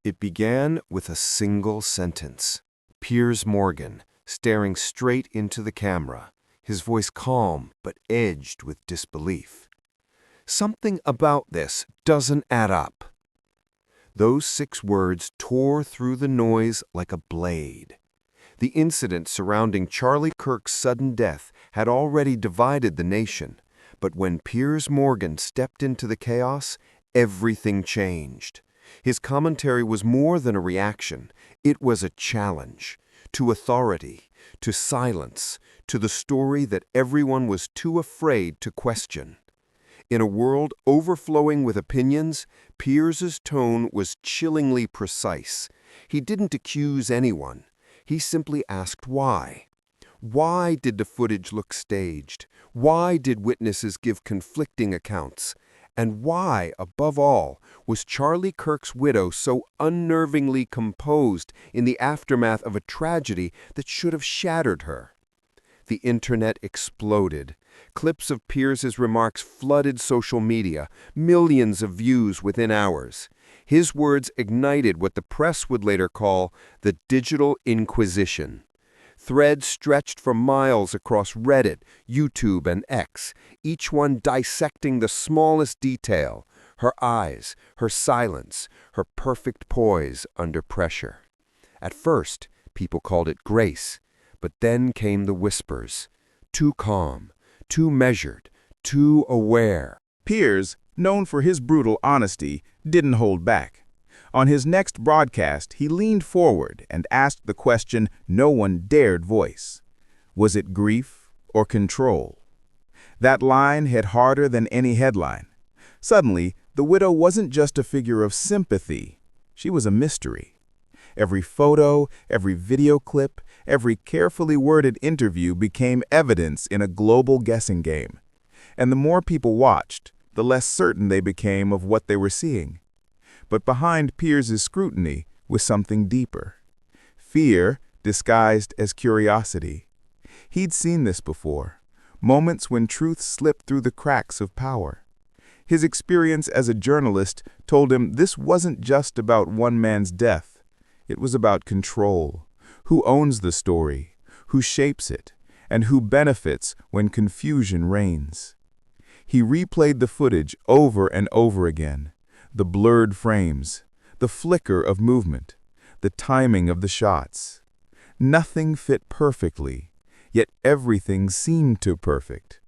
It began with a single sentence. Piers Morgan, staring straight into the camera, his voice calm but edged with disbelief. Something about this doesn't add up. Those 6 words tore through the noise like a blade. The incident surrounding Charlie Kirk's sudden death had already divided the nation, but when Piers Morgan stepped into the chaos, everything changed. His commentary was more than a reaction. It was a challenge to authority, to silence, to the story that everyone was too afraid to question. In a world overflowing with opinions, Piers's tone was chillingly precise. He didn't accuse anyone. He simply asked why. Why did the footage look staged? Why did witnesses give conflicting accounts? And why, above all, was Charlie Kirk's widow so unnervingly composed in the aftermath of a tragedy that should have shattered her? The internet exploded. Clips of Piers's remarks flooded social media, millions of views within hours. His words ignited what the press would later call the digital inquisition. Threads stretched for miles across Reddit, YouTube, and X, each one dissecting the smallest detail: her eyes, her silence, her perfect poise under pressure. At first, people called it grace, but then came the whispers. Too calm, too measured, too aware. Piers, known for his brutal honesty, didn't hold back. On his next broadcast, he leaned forward and asked the question no one dared voice. Was it grief or control? That line hit harder than any headline. Suddenly, the widow wasn't just a figure of sympathy. She was a mystery. Every photo, every video clip, every carefully worded interview became evidence in a global guessing game. And the more people watched, the less certain they became of what they were seeing. But behind Piers's scrutiny was something deeper. Fear disguised as curiosity. He'd seen this before, moments when truth slipped through the cracks of power. His experience as a journalist told him this wasn't just about one man's death. It was about control. Who owns the story, who shapes it, and who benefits when confusion reigns. He replayed the footage over and over again. The blurred frames, the flicker of movement, the timing of the shots. Nothing fit perfectly, yet everything seemed too perfect,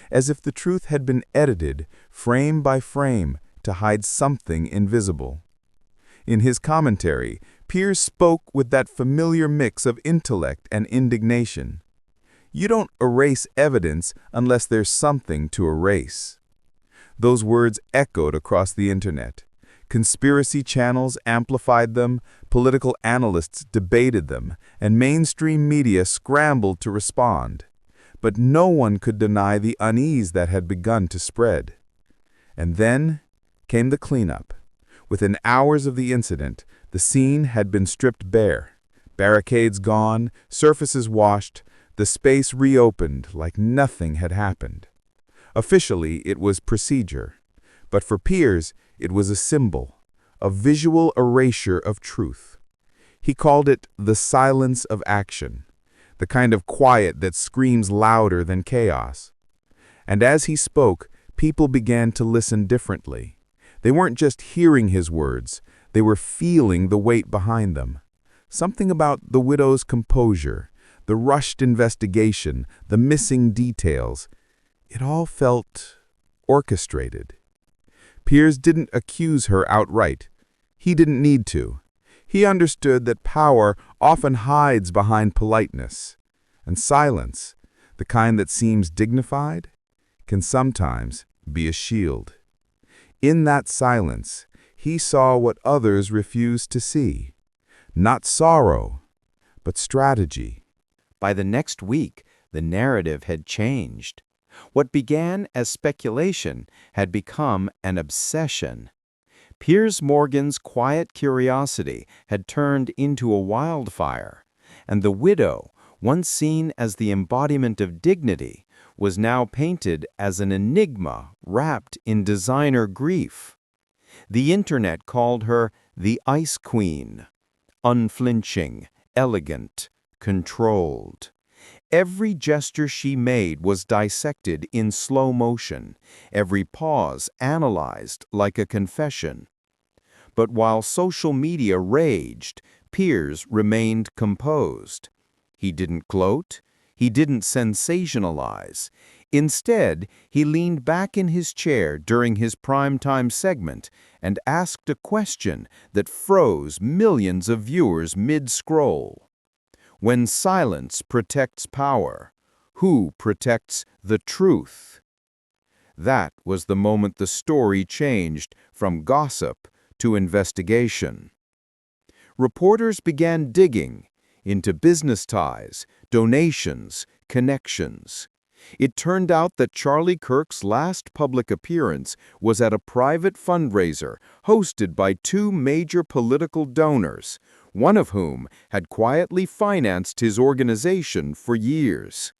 as if the truth had been edited frame by frame to hide something invisible. In his commentary, Piers spoke with that familiar mix of intellect and indignation. You don't erase evidence unless there's something to erase. Those words echoed across the internet. Conspiracy channels amplified them, political analysts debated them, and mainstream media scrambled to respond. But no one could deny the unease that had begun to spread. And then came the cleanup. Within hours of the incident, the scene had been stripped bare. Barricades gone, surfaces washed, the space reopened like nothing had happened. Officially, it was procedure, but for Piers, it was a symbol, a visual erasure of truth. He called it the silence of action, the kind of quiet that screams louder than chaos. And as he spoke, people began to listen differently. They weren't just hearing his words, they were feeling the weight behind them. Something about the widow's composure, the rushed investigation, the missing details. It all felt orchestrated. Piers didn't accuse her outright. He didn't need to. He understood that power often hides behind politeness, and silence, the kind that seems dignified, can sometimes be a shield. In that silence, he saw what others refused to see. Not sorrow, but strategy. By the next week, the narrative had changed. What began as speculation had become an obsession. Piers Morgan's quiet curiosity had turned into a wildfire, and the widow, once seen as the embodiment of dignity, was now painted as an enigma wrapped in designer grief. The internet called her the Ice Queen. Unflinching, elegant, controlled. Every gesture she made was dissected in slow motion, every pause analyzed like a confession. But while social media raged, Piers remained composed. He didn't gloat, he didn't sensationalize. Instead, he leaned back in his chair during his primetime segment and asked a question that froze millions of viewers mid-scroll. When silence protects power, who protects the truth? That was the moment the story changed from gossip to investigation. Reporters began digging into business ties, donations, connections. It turned out that Charlie Kirk's last public appearance was at a private fundraiser hosted by two major political donors, one of whom had quietly financed his organization for years.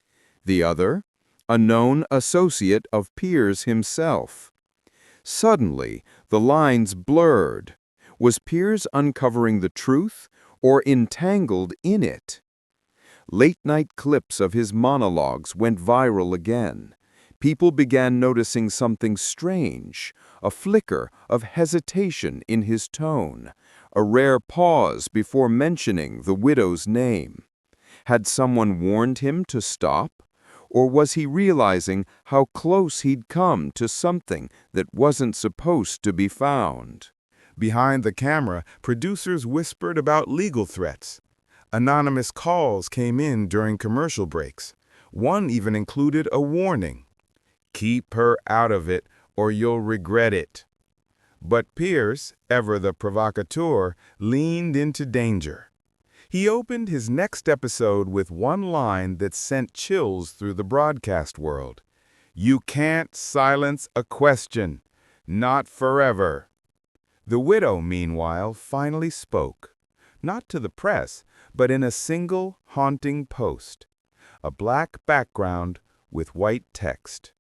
The other, a known associate of Piers himself. Suddenly, the lines blurred. Was Piers uncovering the truth or entangled in it? Late-night clips of his monologues went viral again. People began noticing something strange, a flicker of hesitation in his tone, a rare pause before mentioning the widow's name. Had someone warned him to stop? Or was he realizing how close he'd come to something that wasn't supposed to be found? Behind the camera, producers whispered about legal threats. Anonymous calls came in during commercial breaks. One even included a warning. Keep her out of it or you'll regret it. But Piers, ever the provocateur, leaned into danger. He opened his next episode with one line that sent chills through the broadcast world. "You can't silence a question. Not forever." The widow, meanwhile, finally spoke. Not to the press, but in a single, haunting post. A black background with white text.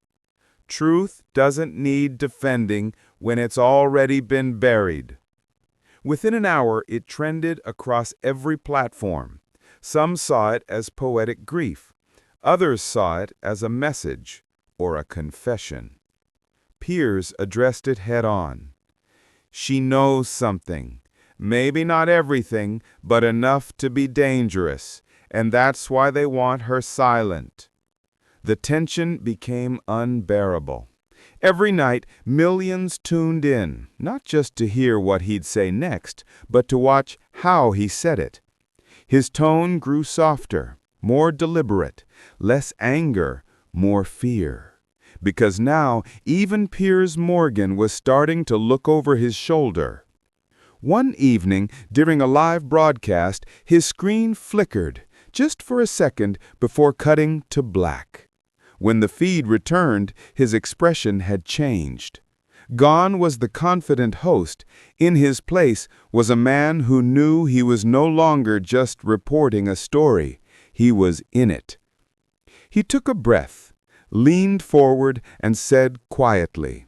"Truth doesn't need defending when it's already been buried." Within an hour, it trended across every platform. Some saw it as poetic grief. Others saw it as a message or a confession. Piers addressed it head-on. She knows something. Maybe not everything, but enough to be dangerous, and that's why they want her silent. The tension became unbearable. Every night, millions tuned in, not just to hear what he'd say next, but to watch how he said it. His tone grew softer, more deliberate, less anger, more fear. Because now, even Piers Morgan was starting to look over his shoulder. One evening, during a live broadcast, his screen flickered, just for a second before cutting to black. When the feed returned, his expression had changed. Gone was the confident host. In his place was a man who knew he was no longer just reporting a story. He was in it. He took a breath, leaned forward, and said quietly,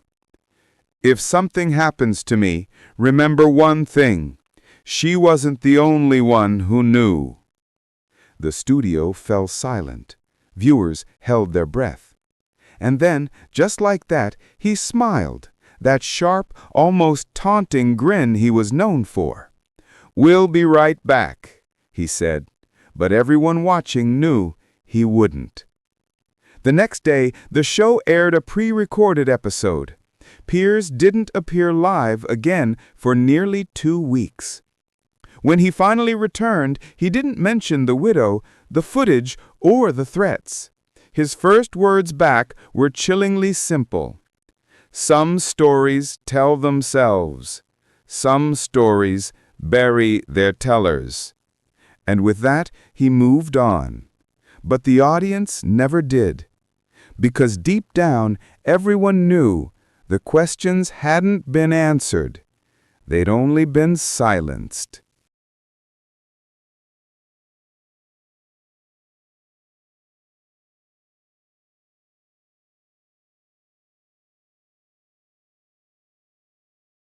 "If something happens to me, remember one thing. She wasn't the only one who knew." The studio fell silent. Viewers held their breath. And then, just like that, he smiled, that sharp, almost taunting grin he was known for. "We'll be right back," he said, but everyone watching knew he wouldn't. The next day, the show aired a pre-recorded episode. Piers didn't appear live again for nearly 2 weeks. When he finally returned, he didn't mention the widow, the footage, or the threats. His first words back were chillingly simple. "Some stories tell themselves. Some stories bury their tellers." And with that, he moved on. But the audience never did. Because deep down, everyone knew the questions hadn't been answered. They'd only been silenced.